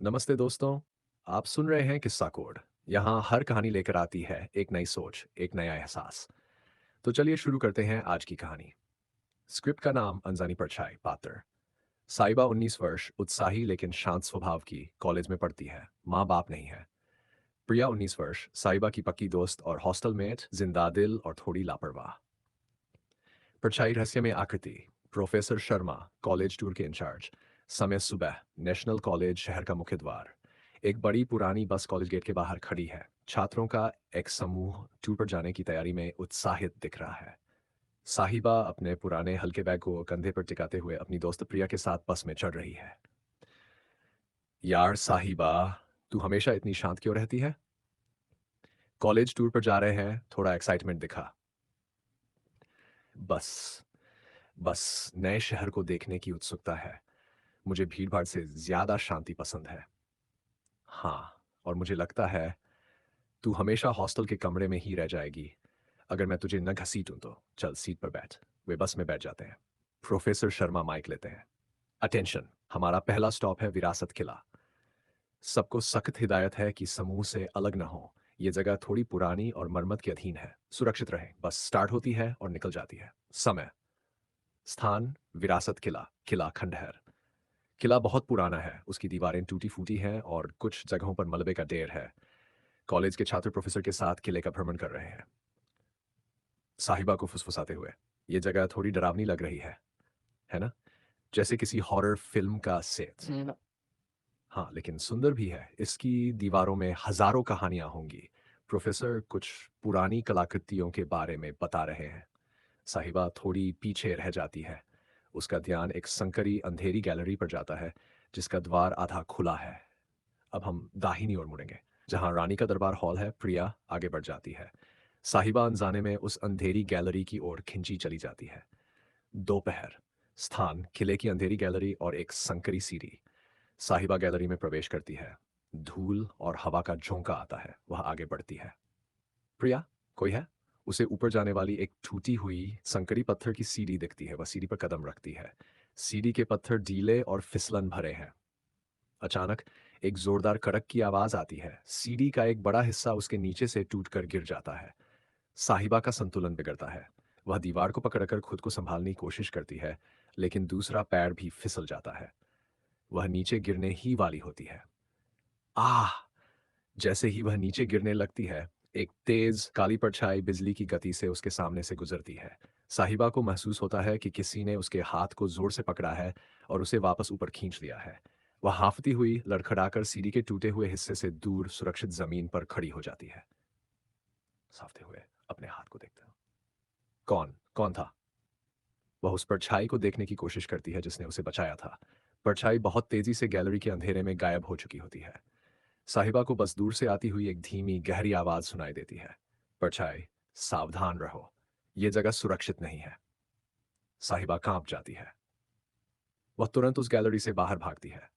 नमस्ते दोस्तों। आप सुन रहे हैं किस्सा कोड। यहाँ हर कहानी लेकर आती है एक नई सोच, एक नया एहसास। तो चलिए शुरू करते हैं आज की कहानी। स्क्रिप्ट का नाम अनजानी परछाई। पात्र साइबा 19 वर्ष, उत्साही लेकिन शांत स्वभाव की, कॉलेज में पढ़ती है। माँ बाप नहीं है। प्रिया 19 वर्ष, साइबा की पक्की दोस्त और हॉस्टल मेट, जिंदा दिल और थोड़ी लापरवाह। परछाई रहस्य में आकृति, प्रोफेसर शर्मा, कॉलेज टूर के इंचार्ज। समय सुबह, नेशनल कॉलेज, शहर का मुख्य द्वार। एक बड़ी पुरानी बस कॉलेज गेट के बाहर खड़ी है। छात्रों का एक समूह टूर पर जाने की तैयारी में उत्साहित दिख रहा है। साहिबा अपने पुराने हल्के बैग को कंधे पर टिकाते हुए अपनी दोस्त प्रिया के साथ बस में चढ़ रही है। यार साहिबा, तू हमेशा इतनी शांत क्यों रहती है? कॉलेज टूर पर जा रहे हैं, थोड़ा एक्साइटमेंट दिखा। बस बस नए शहर को देखने की उत्सुकता है। मुझे भीड़-भाड़ से ज़्यादा शांति पसंद है। हाँ, और मुझे लगता है तू हमेशा हॉस्टल के कमरे में ही रह जाएगी अगर मैं तुझे न घसीटूं तो। चल सीट पर बैठ। वे बस में बैठ जाते हैं। प्रोफेसर शर्मा माइक लेते हैं। अटेंशन, हमारा पहला स्टॉप है विरासत किला। सबको सख्त हिदायत है कि समूह से अलग न हो। ये जगह थोड़ी पुरानी और मरम्मत के अधीन है। सुरक्षित रहें। बस स्टार्ट होती है और निकल जाती है। समय, स्थान, विरासत किला, किला खंडहर। किला बहुत पुराना है, उसकी दीवारें टूटी-फूटी हैं और कुछ जगहों पर मलबे का ढेर है। कॉलेज के छात्र प्रोफेसर के साथ किले का भ्रमण कर रहे हैं। साहिबा को फुसफुसाते हुए, ये जगह थोड़ी डरावनी लग रही है ना? जैसे किसी हॉरर फिल्म का सेट। हाँ, लेकिन सुंदर भी है। इसकी दीवारों में हजारों कहानियां होंगी। प्रोफेसर कुछ पुरानी कलाकृतियों के बारे में बता रहे हैं। साहिबा थोड़ी पीछे रह जाती है। उसका ध्यान एक संकरी अंधेरी गैलरी पर जाता है, जिसका द्वार आधा खुला है। अब हम दाहिनी ओर मुड़ेंगे, जहां रानी का दरबार हॉल है। प्रिया आगे बढ़ जाती है। साहिबा अनजाने में उस अंधेरी गैलरी की ओर खिंची चली जाती है। दोपहर, स्थान, किले की अंधेरी गैलरी और एक संकरी सीढ़ी। साहिबा गैलरी में प्रवेश करती है। धूल और हवा का झोंका आता है। वह आगे बढ़ती है। प्रिया, कोई है? उसे ऊपर जाने वाली एक टूटी हुई संकरी पत्थर की सीढ़ी दिखती है। वह सीढ़ी पर कदम रखती है। सीढ़ी के पत्थर ढीले और फिसलन भरे हैं। अचानक एक जोरदार कड़क की आवाज आती है। सीढ़ी का एक बड़ा हिस्सा उसके नीचे से टूटकर गिर जाता है। साहिबा का संतुलन बिगड़ता है। वह दीवार को पकड़कर खुद को संभालने की कोशिश करती है, लेकिन दूसरा पैर भी फिसल जाता है। वह नीचे गिरने ही वाली होती है। आह! जैसे ही वह नीचे गिरने लगती है, एक तेज काली परछाई बिजली की गति से उसके सामने से गुजरती है। साहिबा को महसूस होता है कि किसी ने उसके हाथ को जोर से पकड़ा है और उसे वापस ऊपर खींच लिया है। वह हांफती हुई लड़खड़ाकर सीढ़ी के टूटे हुए हिस्से से दूर सुरक्षित जमीन पर खड़ी हो जाती है। साफते हुए अपने हाथ को देखते हो। कौन कौन था? वह उस परछाई को देखने की कोशिश करती है जिसने उसे बचाया था। परछाई बहुत तेजी से गैलरी के अंधेरे में गायब हो चुकी होती है। साहिबा को बस दूर से आती हुई एक धीमी गहरी आवाज सुनाई देती है। परछाई, सावधान रहो। ये जगह सुरक्षित नहीं है। साहिबा कांप जाती है। वह तुरंत उस गैलरी से बाहर भागती है।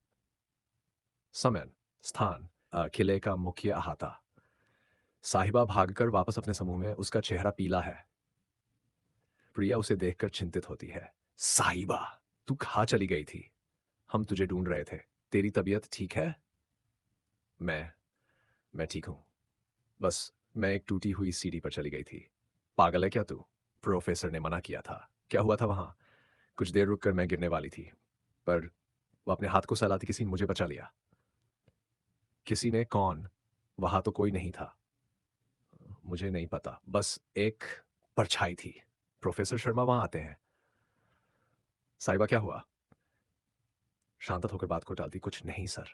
समय, स्थान, किले का मुख्य अहाता। साहिबा भागकर वापस अपने समूह में। उसका चेहरा पीला है। प्रिया उसे देखकर चिंतित होती है। साहिबा, तू कहाँ चली गई थी? हम तुझे ढूंढ रहे थे। तेरी तबीयत ठीक है? मैं मैं ठीक हूँ। बस मैं एक टूटी हुई सीढ़ी पर चली गई थी। पागल है क्या तू? प्रोफेसर ने मना किया था। क्या हुआ था वहां? कुछ देर रुक कर मैं गिरने वाली थी, पर वो अपने हाथ को सहलाती किसी ने मुझे बचा लिया। किसी ने? कौन? वहां तो कोई नहीं था। मुझे नहीं पता, बस एक परछाई थी। प्रोफेसर शर्मा वहां आते हैं? साहिबा, क्या हुआ? शांत होकर बात को टालती। कुछ नहीं सर,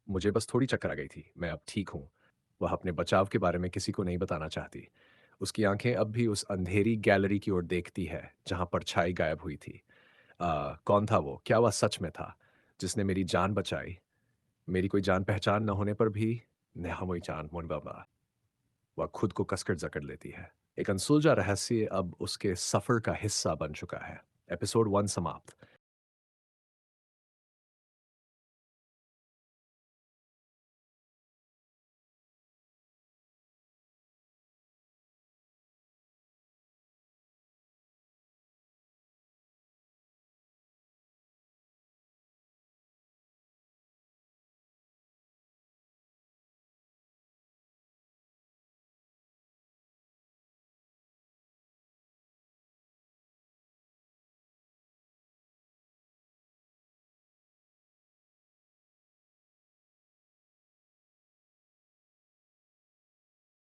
मुझे बस थोड़ी चक्कर आ गई थी। मैं अब ठीक हूँ। वह अपने बचाव के बारे में किसी को नहीं बताना चाहती। उसकी आंखें अब भी उस अंधेरी गैलरी की ओर देखती है जहां परछाई गायब हुई थी। कौन था वो? क्या वह सच में था जिसने मेरी जान बचाई? मेरी कोई जान पहचान न होने पर भी? नेहामोई चान मोन बाबा। वह खुद को कसकर जकड़ लेती है। एक अनसुलझा रहस्य अब उसके सफर का हिस्सा बन चुका है। एपिसोड 1 समाप्त।